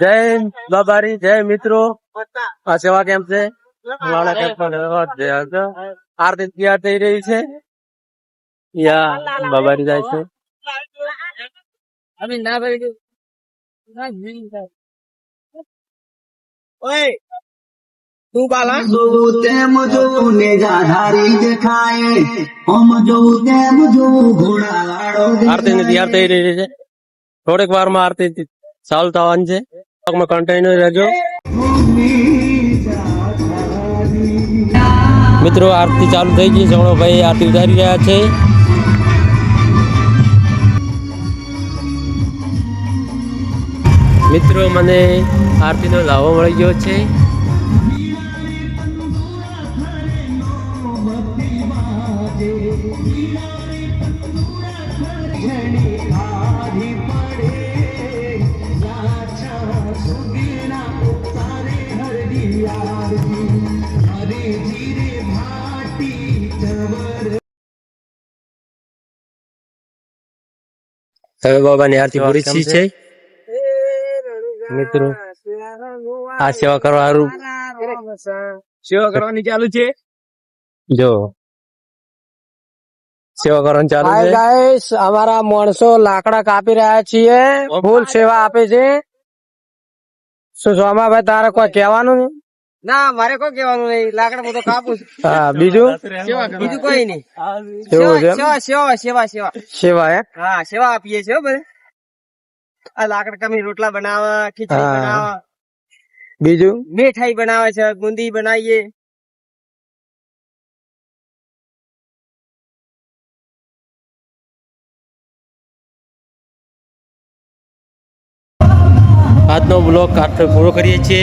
જય બાબારી, જય મિત્રો. આ સેવા કેમ છે? આરતી તૈયાર થઈ રહી છે. યા બાબારી જાય છે. તું બાલા જોવું તેમ જોવું ને જાધારી દેખાય ઓમ જોવું તેમ જોવું ઘોડાવાળો આરતી ની તૈયાર થઈ રહી છે. થોડીક વાર માં આરતી ચાલુ થવાની છે. કન્ટિન્યુ રહેજો મિત્રો. આરતી ચાલુ થઈ ગઈ છે. ભાઈ આરતી ઉતારી રહ્યા છે. મિત્રો મને આરતી નો લાવો મળી ગયો છે. હવે બાબાની આરતી પૂરી થઈ છે. મિત્રો આ સેવા કરવાનું સેવા કરવાની ચાલુ છે. જો સેવા કરવાનું ચાલુ છે. ગાઈસ અમારા માણસો લાકડા કાપી રહ્યા છીએ. ફૂલ સેવા આપે છે. શું સોમાભાઈ તારે કોઈ કહેવાનું નહીં? ના મારે કોઈ કહેવાનું નહીં. લાકડા બધો કાપું છું. હા બીજું બીજું કોઈ નહીં. એવું છે એમ? સેવા સેવા હે? હા સેવા આપીએ છીએ બધે. આ લાકડા કમી રોટલા બનાવે, ખીચડી હા. બનાવે, બીજું મીઠાઈ બનાવે છે, બુંદી બનાવીએ. આજનો બ્લોગ પૂરો કરીએ છીએ.